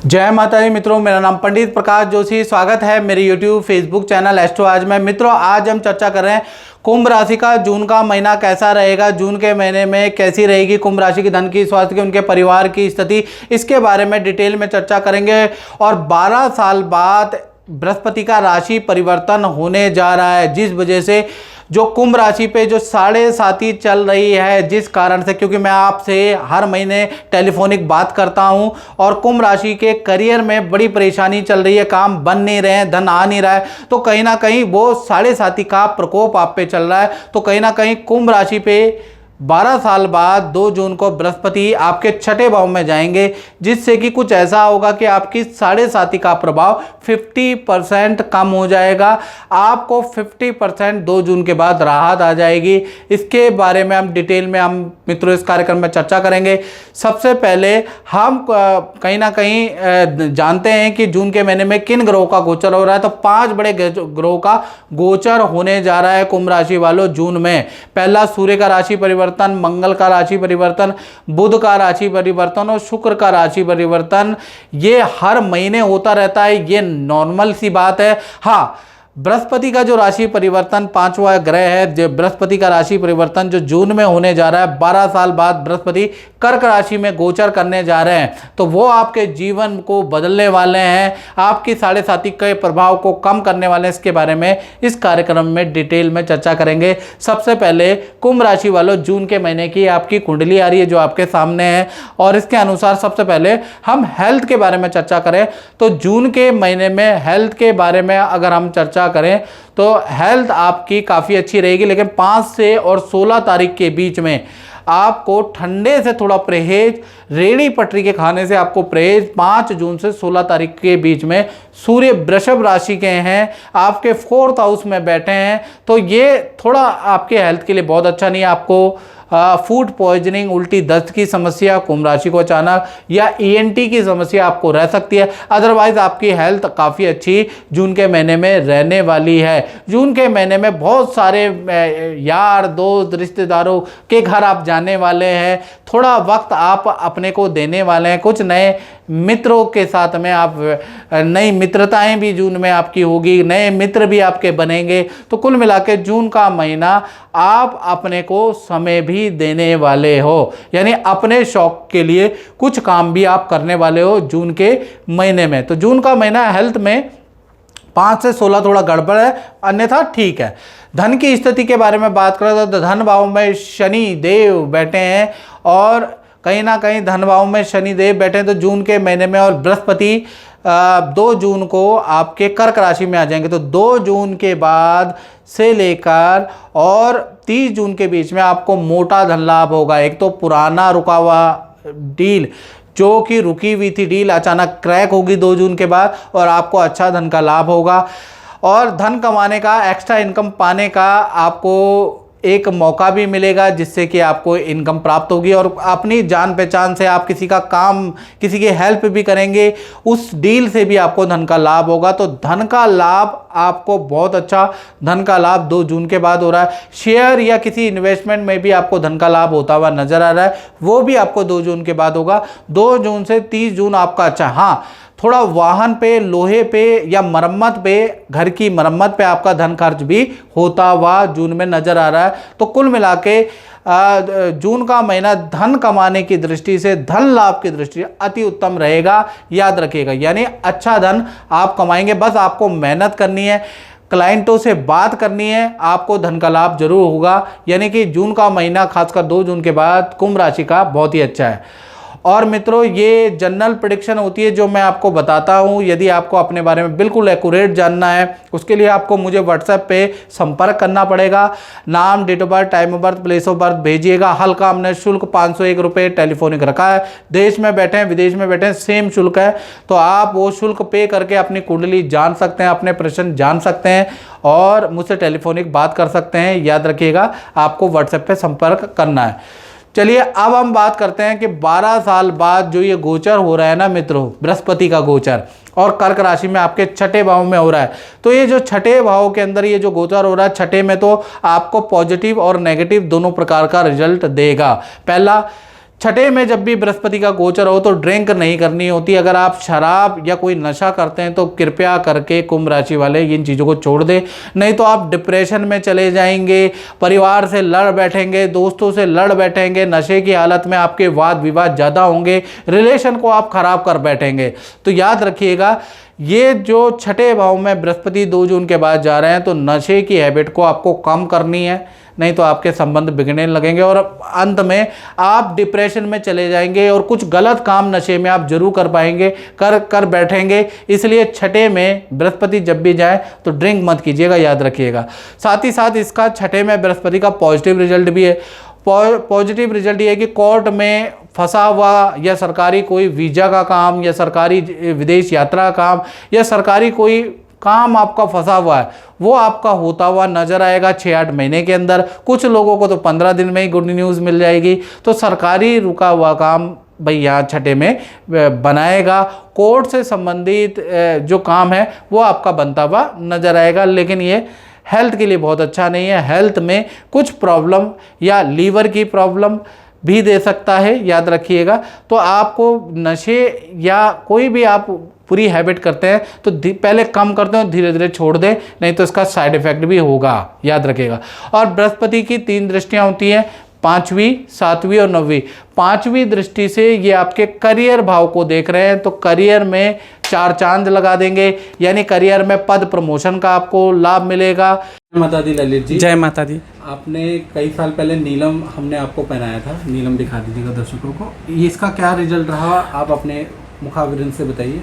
जय माता दी मित्रों, मेरा नाम पंडित प्रकाश जोशी। स्वागत है मेरे YouTube फेसबुक चैनल एस्ट्रो आज में। मित्रों, आज हम चर्चा कर रहे हैं कुंभ राशि का जून का महीना कैसा रहेगा, जून के महीने में कैसी रहेगी कुंभ राशि की धन की, स्वास्थ्य की, उनके परिवार की स्थिति, इसके बारे में डिटेल में चर्चा करेंगे। और 12 साल बाद बृहस्पति का राशि परिवर्तन होने जा रहा है, जिस वजह से जो कुंभ राशि पे जो साढ़े साती चल रही है, जिस कारण से, क्योंकि मैं आपसे हर महीने टेलीफोनिक बात करता हूं और कुंभ राशि के करियर में बड़ी परेशानी चल रही है, काम बन नहीं रहे हैं, धन आ नहीं रहा है, तो कहीं ना कहीं वो साढ़े साती का प्रकोप आप पे चल रहा है। तो कहीं ना कहीं कुंभ राशि पे 12 साल बाद 2 जून को बृहस्पति आपके छठे भाव में जाएंगे, जिससे कि कुछ ऐसा होगा कि आपकी साढ़े साती का प्रभाव 50% कम हो जाएगा। आपको 50% 2 जून के बाद राहत आ जाएगी। इसके बारे में हम डिटेल में मित्रों इस कार्यक्रम में चर्चा करेंगे। सबसे पहले हम कहीं ना कहीं जानते हैं कि जून के महीने में किन ग्रहों का गोचर हो रहा है। तो 5 बड़े ग्रहों का गोचर होने जा रहा है कुंभ राशि वालों जून में। पहला, सूर्य का राशि परिवर्तन, मंगल का राशि परिवर्तन, बुध का राशि परिवर्तन और शुक्र का राशि परिवर्तन। ये हर महीने होता रहता है, ये नॉर्मल सी बात है। हाँ, बृहस्पति का जो राशि परिवर्तन 5वां ग्रह है, जो बृहस्पति का राशि परिवर्तन जो जून में होने जा रहा है, 12 साल बाद बृहस्पति कर्क राशि में गोचर करने जा रहे हैं, तो वो आपके जीवन को बदलने वाले हैं, आपकी साढ़े साती के प्रभाव को कम करने वाले हैं। इसके बारे में इस कार्यक्रम में डिटेल में चर्चा करेंगे। सबसे पहले कुंभ राशि वालों, जून के महीने की आपकी कुंडली आ रही है जो आपके सामने है, और इसके अनुसार सबसे पहले हम हेल्थ के बारे में चर्चा करें। तो जून के महीने में हेल्थ के बारे में अगर हम चर्चा करें तो हेल्थ आपकी काफ़ी अच्छी रहेगी, लेकिन 5 से और 16 तारीख के बीच में आपको ठंडे से थोड़ा परहेज, रेड़ी पटरी के खाने से आपको परहेज। 5 जून से 16 तारीख के बीच में सूर्य वृषभ राशि के हैं, आपके 4th हाउस में बैठे हैं, तो ये थोड़ा आपके हेल्थ के लिए बहुत अच्छा नहीं है। आपको फूड पॉइजनिंग, उल्टी दस्त की समस्या कुंभ राशि को अचानक, या ENT की समस्या आपको रह सकती है। अदरवाइज आपकी हेल्थ काफ़ी अच्छी जून के महीने में रहने वाली है। जून के महीने में बहुत सारे यार दोस्त रिश्तेदारों के घर आप जाने वाले हैं, थोड़ा वक्त आप अपने को देने वाले हैं, कुछ नए मित्रों के साथ में आप नई मित्रताएं भी जून में आपकी होगी, नए मित्र भी आपके बनेंगे। तो कुल मिला के जून का महीना आप अपने को समय भी देने वाले हो, यानी अपने शौक के लिए कुछ काम भी आप करने वाले हो जून के महीने में। तो जून का महीना हेल्थ में 5 से 16 थोड़ा गड़बड़ है, अन्यथा ठीक है। धन की स्थिति के बारे में बात करें तो धन भाव में शनि देव बैठे हैं, और कहीं ना कहीं धन भाव में शनि देव बैठे हैं तो जून के महीने में, और बृहस्पति 2 जून को आपके कर्क राशि में आ जाएंगे। तो 2 जून के बाद से लेकर और 30 जून के बीच में आपको मोटा धन लाभ होगा। एक तो पुराना रुका हुआ डील, जो कि रुकी हुई थी डील, अचानक क्रैक होगी 2 जून के बाद, और आपको अच्छा धन का लाभ होगा। और धन कमाने का, एक्स्ट्रा इनकम पाने का आपको एक मौका भी मिलेगा, जिससे कि आपको इनकम प्राप्त होगी, और अपनी जान पहचान से आप किसी का काम, किसी की हेल्प भी करेंगे, उस डील से भी आपको धन का लाभ होगा। तो धन का लाभ आपको बहुत अच्छा धन का लाभ 2 जून के बाद हो रहा है। शेयर या किसी इन्वेस्टमेंट में भी आपको धन का लाभ होता हुआ नजर आ रहा है, वो भी आपको 2 जून के बाद होगा। 2 जून से 30 जून आपका अच्छा। हाँ, थोड़ा वाहन पे, लोहे पे या मरम्मत पे, घर की मरम्मत पे आपका धन खर्च भी होता हुआ जून में नजर आ रहा है। तो कुल मिला के जून का महीना धन कमाने की दृष्टि से, धन लाभ की दृष्टि से अति उत्तम रहेगा, याद रखिएगा। यानी अच्छा धन आप कमाएंगे, बस आपको मेहनत करनी है, क्लाइंटों से बात करनी है, आपको धन का लाभ जरूर होगा। यानी कि जून का महीना खासकर 2 जून के बाद कुंभ राशि का बहुत ही अच्छा है। और मित्रों, ये जनरल प्रेडिक्शन होती है जो मैं आपको बताता हूँ। यदि आपको अपने बारे में बिल्कुल एक्यूरेट जानना है, उसके लिए आपको मुझे व्हाट्सएप पे संपर्क करना पड़ेगा। नाम, date of birth, time of birth, place of birth भेजिएगा। हल्का हमने शुल्क 501 रुपये टेलीफोनिक रखा है। देश में बैठे हैं, विदेश में बैठे हैं, सेम शुल्क है, तो आप वो शुल्क पे करके अपनी कुंडली जान सकते हैं, अपने प्रश्न जान सकते हैं, और मुझसे टेलीफोनिक बात कर सकते हैं। याद रखिएगा, आपको व्हाट्सएप पे संपर्क करना है। चलिए अब हम बात करते हैं कि 12 साल बाद जो ये गोचर हो रहा है ना मित्रों, बृहस्पति का गोचर, और कर्क राशि में आपके छठे भाव में हो रहा है। तो ये जो छठे भाव के अंदर ये जो गोचर हो रहा है, छठे में तो आपको पॉजिटिव और नेगेटिव दोनों प्रकार का रिजल्ट देगा। पहला, छठे में जब भी बृहस्पति का गोचर हो तो ड्रिंक नहीं करनी होती। अगर आप शराब या कोई नशा करते हैं तो कृपया करके कुंभ राशि वाले इन चीज़ों को छोड़ दें, नहीं तो आप डिप्रेशन में चले जाएंगे, परिवार से लड़ बैठेंगे, दोस्तों से लड़ बैठेंगे, नशे की हालत में आपके वाद विवाद ज़्यादा होंगे, रिलेशन को आप खराब कर बैठेंगे। तो याद रखिएगा, ये जो छठे भाव में बृहस्पति 2 जून के बाद जा रहे हैं तो नशे की हैबिट को आपको कम करनी है, नहीं तो आपके संबंध बिगड़ने लगेंगे और अंत में आप डिप्रेशन में चले जाएंगे और कुछ गलत काम नशे में आप जरूर कर पाएंगे, कर बैठेंगे। इसलिए छठे में बृहस्पति जब भी जाए तो ड्रिंक मत कीजिएगा, याद रखिएगा। साथ ही साथ इसका छठे में बृहस्पति का पॉजिटिव रिजल्ट भी है। पॉजिटिव रिजल्ट ये है कि कोर्ट में फंसा हुआ या सरकारी कोई वीज़ा का काम या सरकारी विदेश यात्रा का काम या सरकारी कोई काम आपका फंसा हुआ है वो आपका होता हुआ नजर आएगा 6-8 महीने के अंदर। कुछ लोगों को तो 15 दिन में ही गुड न्यूज़ मिल जाएगी। तो सरकारी रुका हुआ काम भाई यहाँ छठे में बनाएगा। कोर्ट से संबंधित जो काम है वो आपका बनता हुआ नजर आएगा, लेकिन ये हेल्थ के लिए बहुत अच्छा नहीं है। हेल्थ में कुछ प्रॉब्लम या लीवर की प्रॉब्लम भी दे सकता है, याद रखिएगा। तो आपको नशे या कोई भी आप पूरी हैबिट करते हैं तो पहले कम करते हैं, धीरे धीरे छोड़ दें, नहीं तो इसका साइड इफेक्ट भी होगा, याद रखिएगा। और बृहस्पति की 3 दृष्टियां होती हैं, 5वीं, 7वीं और 9वीं। 5वीं दृष्टि से ये आपके करियर भाव को देख रहे हैं, तो करियर में 4 चांद लगा देंगे, यानी करियर में पद प्रमोशन का आपको लाभ मिलेगा। माता दी ललित जी, जय माता दी। आपने कई साल पहले नीलम हमने आपको पहनाया था, नीलम दिखा दीजिएगा दर्शकों को। ये इसका क्या रिजल्ट रहा, आप अपने मुखावरिन से बताइए।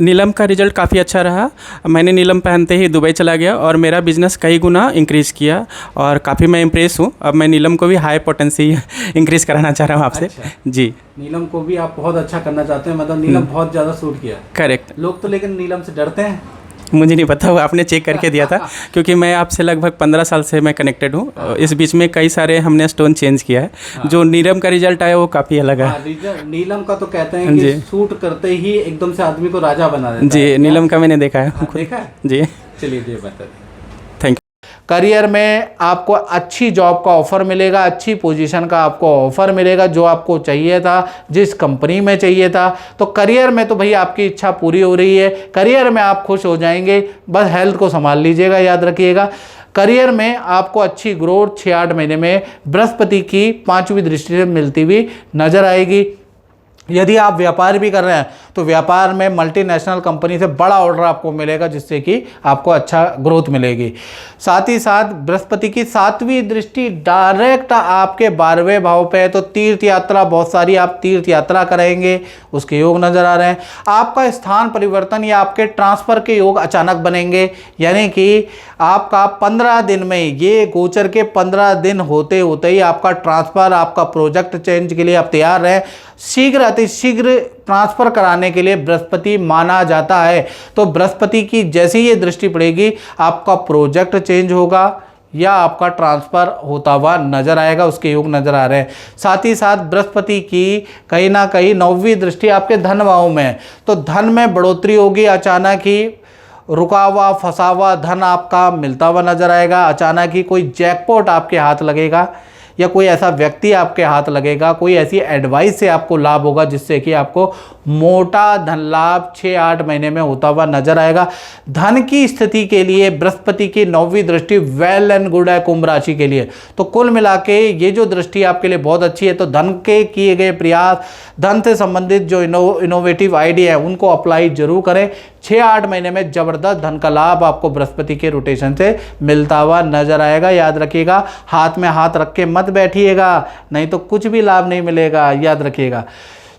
नीलम का रिजल्ट काफ़ी अच्छा रहा। मैंने नीलम पहनते ही दुबई चला गया और मेरा बिजनेस कई गुना इंक्रीज़ किया और काफ़ी मैं इम्प्रेस हूँ। अब मैं नीलम को भी हाई पोटेंसी इंक्रीज़ कराना चाह रहा हूँ आपसे। अच्छा। जी, नीलम को भी आप बहुत अच्छा करना चाहते हैं, मतलब नीलम बहुत ज़्यादा सूट किया। करेक्ट। लोग तो लेकिन नीलम से डरते हैं। मुझे नहीं पता, वो आपने चेक करके दिया था क्योंकि मैं आपसे लगभग 15 साल से मैं कनेक्टेड हूँ। इस बीच में कई सारे हमने स्टोन चेंज किया है। जो नीलम का रिजल्ट आया वो काफ़ी अलग है। नीलम का तो कहते हैं कि सूट करते ही एकदम से आदमी को राजा बना देता है। जी, नीलम का मैंने देखा है। देखा है जी, चलिए ये बता दें। Thank you. करियर में आपको अच्छी जॉब का ऑफर मिलेगा, अच्छी पोजीशन का आपको ऑफर मिलेगा, जो आपको चाहिए था, जिस कंपनी में चाहिए था। तो करियर में तो भैया आपकी इच्छा पूरी हो रही है, करियर में आप खुश हो जाएंगे। बस हेल्थ को संभाल लीजिएगा, याद रखिएगा। करियर में आपको अच्छी ग्रोथ 6-8 महीने में बृहस्पति की 5वीं दृष्टि से मिलती हुई नजर आएगी। यदि आप व्यापार भी कर रहे हैं तो व्यापार में मल्टीनेशनल कंपनी से बड़ा ऑर्डर आपको मिलेगा, जिससे कि आपको अच्छा ग्रोथ मिलेगी। साथ ही साथ बृहस्पति की 7वीं दृष्टि डायरेक्ट आपके 12वें भाव पे है, तो तीर्थ यात्रा बहुत सारी आप तीर्थ यात्रा करेंगे, उसके योग नजर आ रहे हैं। आपका स्थान परिवर्तन या आपके ट्रांसफर के योग अचानक बनेंगे, यानी कि आपका 15 दिन में, ये गोचर के 15 दिन होते होते ही आपका ट्रांसफर, आपका प्रोजेक्ट चेंज के लिए आप तैयार रहें। शीघ्र अतिशीघ्र ट्रांसफर कराने के लिए बृहस्पति माना जाता है। तो बृहस्पति की जैसे ही ये दृष्टि पड़ेगी आपका प्रोजेक्ट चेंज होगा या आपका ट्रांसफर होता हुआ नजर आएगा, उसके योग नजर आ रहे हैं। साथ ही साथ बृहस्पति की कहीं ना कहीं 9वीं दृष्टि आपके धन भाव में है, तो धन में बढ़ोतरी होगी। अचानक ही रुका हुआ फंसा हुआ धन आपका मिलता हुआ नजर आएगा। अचानक ही कोई जैकपॉट आपके हाथ लगेगा या कोई ऐसा व्यक्ति आपके हाथ लगेगा, कोई ऐसी एडवाइस से आपको लाभ होगा जिससे कि आपको मोटा धन लाभ 6-8 महीने में होता हुआ नजर आएगा। धन की स्थिति के लिए बृहस्पति की 9वीं दृष्टि वेल एंड गुड है कुंभ राशि के लिए। तो कुल मिला के ये जो दृष्टि आपके लिए बहुत अच्छी है। तो धन के किए गए प्रयास, धन से संबंधित जो इनोवेटिव आइडिया है उनको अप्लाई जरूर करें। 6-8 महीने में जबरदस्त धन का लाभ आपको बृहस्पति के रोटेशन से मिलता हुआ नजर आएगा। याद रखिएगा, हाथ में हाथ रख के मत बैठिएगा, नहीं तो कुछ भी लाभ नहीं मिलेगा, याद रखिएगा।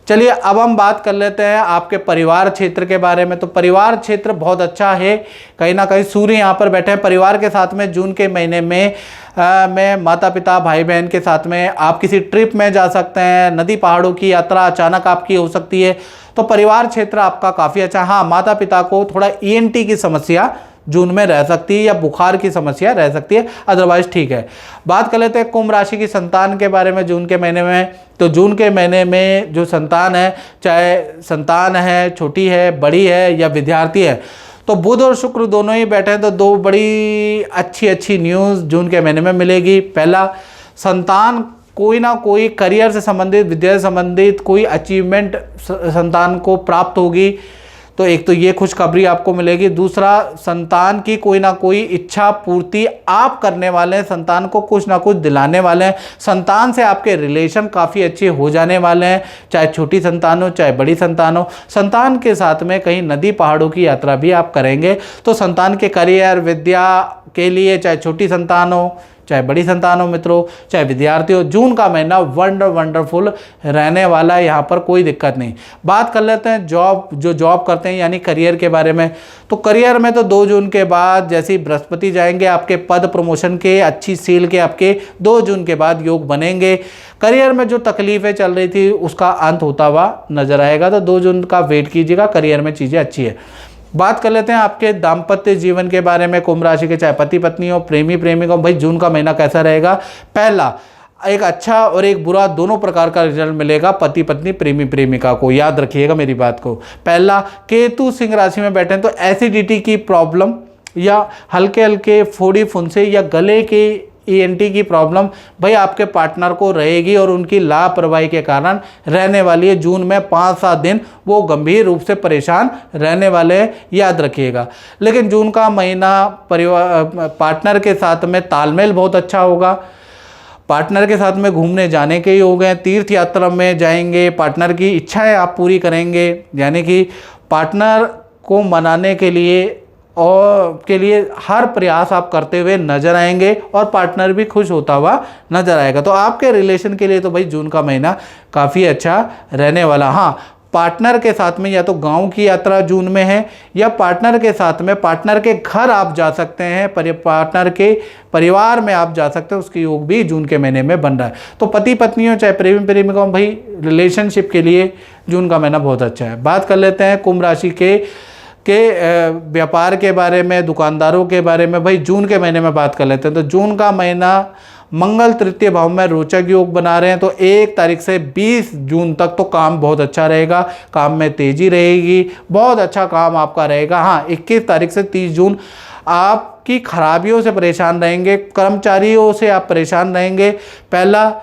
चलिए अब हम बात कर लेते हैं आपके परिवार क्षेत्र के बारे में। तो परिवार क्षेत्र बहुत अच्छा है, कहीं ना कहीं सूर्य यहाँ पर बैठे हैं। परिवार के साथ में जून के महीने में माता पिता भाई बहन के साथ में आप किसी ट्रिप में जा सकते हैं। नदी पहाड़ों की यात्रा अचानक आपकी हो सकती है, तो परिवार क्षेत्र आपका काफ़ी अच्छा। हाँ, माता पिता को थोड़ा ENT की समस्या जून में रह सकती है या बुखार की समस्या रह सकती है, अदरवाइज ठीक है। बात कर लेते हैं कुंभ राशि की संतान के बारे में जून के महीने में। तो जून के महीने में जो संतान है, चाहे संतान है छोटी है बड़ी है या विद्यार्थी है, तो बुध और शुक्र दोनों ही बैठे हैं। तो 2 बड़ी अच्छी न्यूज़ जून के महीने में मिलेगी। पहला, संतान कोई ना कोई करियर से संबंधित, विद्या से संबंधित कोई अचीवमेंट संतान को प्राप्त होगी। तो एक तो ये खुशखबरी आपको मिलेगी। दूसरा, संतान की कोई ना कोई इच्छा पूर्ति आप करने वाले हैं, संतान को कुछ ना कुछ दिलाने वाले हैं। संतान से आपके रिलेशन काफ़ी अच्छे हो जाने वाले हैं, चाहे छोटी संतान हो चाहे बड़ी संतान हो। संतान के साथ में कहीं नदी पहाड़ों की यात्रा भी आप करेंगे। तो संतान के करियर, विद्या के लिए, चाहे छोटी संतान हो चाहे बड़ी संतान हो मित्रों, चाहे विद्यार्थी हो, जून का महीना वंडरफुल रहने वाला है। यहाँ पर कोई दिक्कत नहीं। बात कर लेते हैं जॉब करते हैं यानी करियर के बारे में। तो करियर में तो 2 जून के बाद जैसे ही बृहस्पति जाएंगे, आपके पद प्रमोशन के, अच्छी सेल के आपके 2 जून के बाद योग बनेंगे। करियर में जो तकलीफें चल रही थी उसका अंत होता हुआ नजर आएगा। तो 2 जून का वेट कीजिएगा, करियर में चीज़ें अच्छी है। बात कर लेते हैं आपके दाम्पत्य जीवन के बारे में। कुंभ राशि के चाहे पति पत्नी हो, प्रेमी प्रेमिका हो, भाई जून का महीना कैसा रहेगा? पहला, एक अच्छा और एक बुरा दोनों प्रकार का रिजल्ट मिलेगा पति पत्नी प्रेमी प्रेमिका को। याद रखिएगा मेरी बात को। पहला, केतु सिंह राशि में बैठे हैं तो एसिडिटी की प्रॉब्लम या हल्के हल्के फोड़ी फुंसे या गले के ENT की प्रॉब्लम भाई आपके पार्टनर को रहेगी और उनकी लापरवाही के कारण रहने वाली है। जून में 5-7 दिन वो गंभीर रूप से परेशान रहने वाले हैं, याद रखिएगा। लेकिन जून का महीना पार्टनर के साथ में तालमेल बहुत अच्छा होगा। पार्टनर के साथ में घूमने जाने के योग हैं, तीर्थ यात्रा में जाएंगे, पार्टनर की इच्छाएं आप पूरी करेंगे। यानी कि पार्टनर को मनाने के लिए हर प्रयास आप करते हुए नजर आएंगे और पार्टनर भी खुश होता हुआ नजर आएगा। तो आपके रिलेशन के लिए तो भाई जून का महीना काफ़ी अच्छा रहने वाला। हाँ, पार्टनर के साथ में या तो गांव की यात्रा जून में है या पार्टनर के साथ में पार्टनर के घर आप जा सकते हैं, पार्टनर के परिवार में आप जा सकते हैं, उसके योग भी जून के महीने में बन रहा है। तो पति पत्नी हो चाहे प्रेमी प्रेमिका हो, भाई रिलेशनशिप के लिए जून का महीना बहुत अच्छा है। बात कर लेते हैं कुंभ राशि के व्यापार के बारे में, दुकानदारों के बारे में। भाई जून के महीने में बात कर लेते हैं। तो जून का महीना मंगल तृतीय भाव में रोचक योग बना रहे हैं। तो 1 तारीख से 20 जून तक तो काम बहुत अच्छा रहेगा, काम में तेजी रहेगी, बहुत अच्छा काम आपका रहेगा। हाँ, 21 तारीख से 30 जून आपकी खराबियों से परेशान रहेंगे, कर्मचारियों से आप परेशान रहेंगे। पहला,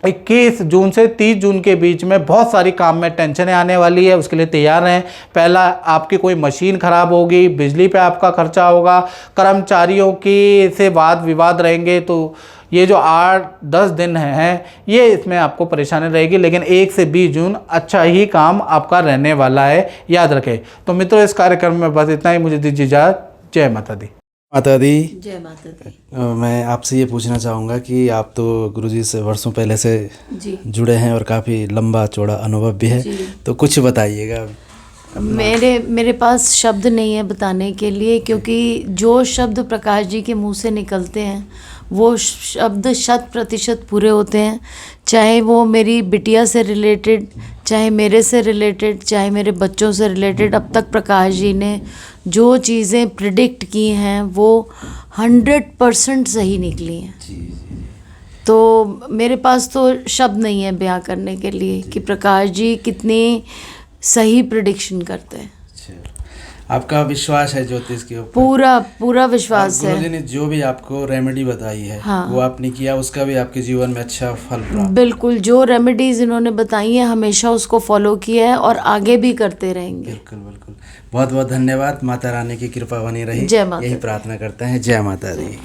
21 जून से 30 जून के बीच में बहुत सारी काम में टेंशनें आने वाली है, उसके लिए तैयार रहें। पहला, आपकी कोई मशीन खराब होगी, बिजली पे आपका खर्चा होगा, कर्मचारियों की से वाद विवाद रहेंगे। तो ये जो 8-10 दिन हैं ये इसमें आपको परेशानी रहेगी। लेकिन 1 से 20 जून अच्छा ही काम आपका रहने वाला है, याद रखें। तो मित्रों, इस कार्यक्रम में बस इतना ही। मुझे दीजिए इजाज़त। जय माता दी। माता दी। जय माता दी। मैं आपसे ये पूछना चाहूँगा कि आप तो गुरुजी से वर्षों पहले से जी जुड़े हैं और काफ़ी लंबा चौड़ा अनुभव भी है, तो कुछ बताइएगा। मेरे पास शब्द नहीं है बताने के लिए, क्योंकि जो शब्द प्रकाश जी के मुंह से निकलते हैं वो शब्द 100% पूरे होते हैं। चाहे वो मेरी बिटिया से रिलेटेड, चाहे मेरे से रिलेटेड, चाहे मेरे बच्चों से रिलेटेड, अब तक प्रकाश जी ने जो चीज़ें प्रिडिक्ट की हैं वो 100% सही निकली हैं। तो मेरे पास तो शब्द नहीं है बयां करने के लिए कि प्रकाश जी कितनी सही प्रिडिक्शन करते हैं। आपका विश्वास है ज्योतिष के ऊपर? पूरा विश्वास है। गुरुजी ने जो भी आपको रेमेडी बताई है, हाँ, वो आपने किया, उसका भी आपके जीवन में अच्छा फल प्राप्त? बिल्कुल, जो रेमेडीज इन्होंने बताई हैं हमेशा उसको फॉलो किया है और आगे भी करते रहेंगे। बिल्कुल बिल्कुल। बहुत बहुत धन्यवाद। माता रानी की कृपा बनी रही, जय माता। यही प्रार्थना करते हैं। जय माता दी।